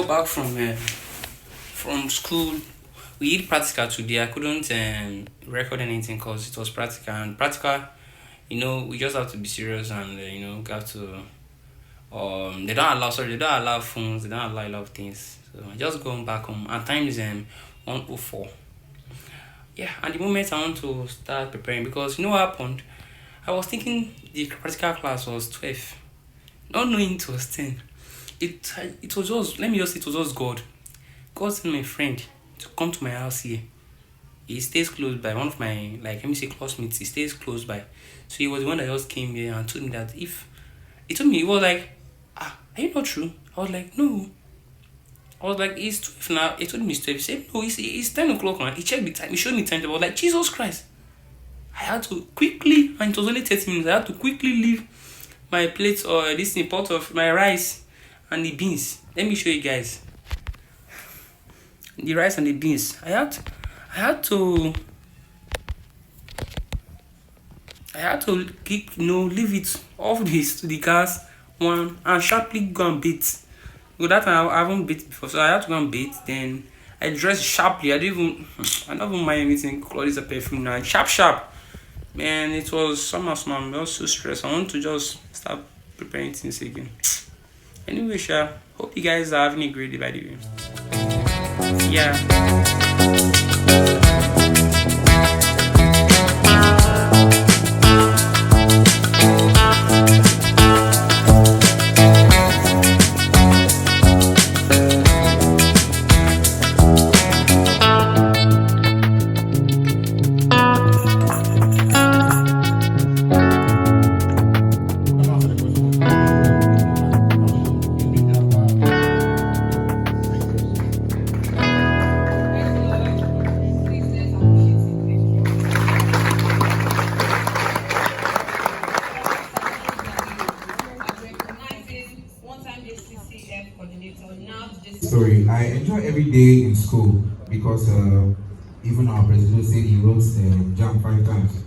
got back from school. We did practical today. I couldn't record anything because it was practical, and practical, we just have to be serious, and we have to. They don't allow phones. They don't allow a lot of things. So I just going back home. And time is 1:04. Yeah, and the moment I want to start preparing, because what happened. I was thinking the practical class was 12, not knowing it was 10. It was just, let me just say, it was just God. God sent my friend to come to my house here. He stays close by, one of my, like, let me say, classmates. He stays close by. So he was the one that just came here and told me that if he told me, he was like, are you not true? I was like, no. I was like, it's 12 now. He told me it's 12. He said, no, it's 10 o'clock now. He checked the time. He showed me time. I was like, Jesus Christ. I had to quickly, and it was only 30 minutes, I had to quickly leave my plate or this pot of my rice and the beans. Let me show you guys. The rice and the beans. I had to keep, leave it off this to the gas one and sharply go and bait. Well, that time I haven't bait before, so I had to go and bait. Then I dressed sharply. I don't even mind anything. Clothes, a perfume now. Sharp. Man, it was somehow small. I was so stressed. I want to just start preparing things again. Anyway, hope you guys are having a great day, by the way. Yeah. Story. I enjoy every day in school because even our president said he wrote jump 5 times.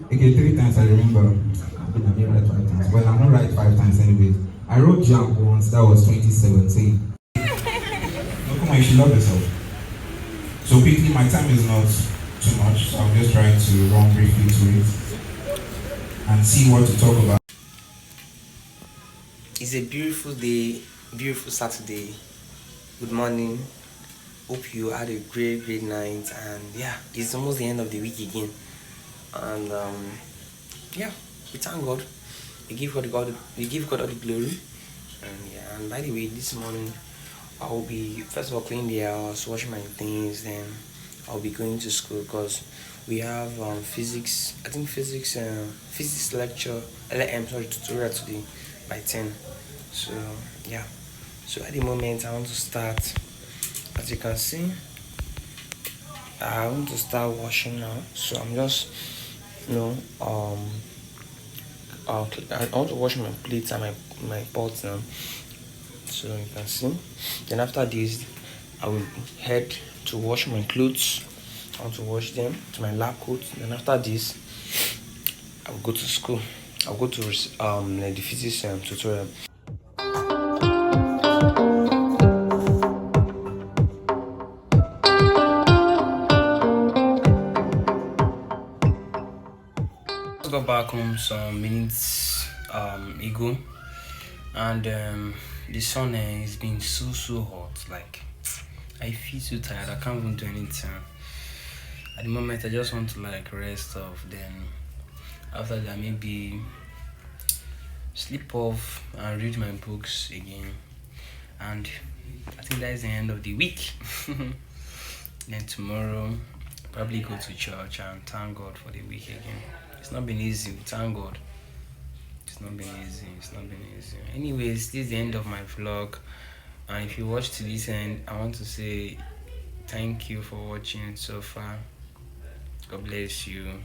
Okay, 3 times I remember. I didn't write 5 times. Well, I'm not right 5 times anyway. I wrote jump once, that was 2017. No, come on, you should love yourself. So quickly, my time is not too much, so I'm just trying to run briefly to it and see what to talk about. It's a beautiful day, beautiful Saturday. Good morning. Hope you had a great night, and yeah, it's almost the end of the week again. And yeah, we thank God. We give God all the glory. And yeah, and by the way, this morning I'll be first of all cleaning the house, washing my things, then I'll be going to school because we have physics. I think physics lecture, tutorial today by 10. So yeah, so at the moment I want to start. As you can see, I want to start washing now. So I'm just I want to wash my plates and my pots now. So you can see. Then after this, I will head to wash my clothes. I want to wash them to my lab coat. Then after this, I will go to school. I'll go to the physics tutorial. I got back home some minutes ago, and the sun has been so hot. Like, I feel so tired. I can't even do anything at the moment. I just want to rest off. Then after that, maybe sleep off and read my books again. And I think that is the end of the week. Then tomorrow, probably go to church and thank God for the week again. It's not been easy, thank God. It's not been easy. Anyways, this is the end of my vlog. And if you watched to this end, I want to say thank you for watching so far. God bless you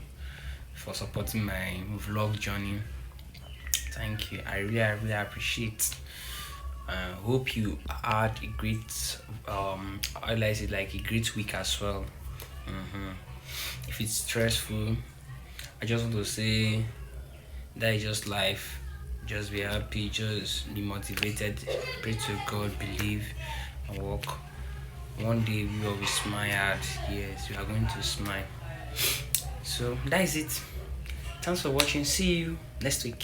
for supporting my vlog journey. Thank you. I really appreciate. Hope you had a great a great week as well. If it's stressful, I just want to say that is just life. Just be happy, just be motivated, pray to God, believe, and work. One day we will smile hard. Yes, we are going to smile. So that is it. Thanks for watching. See you next week.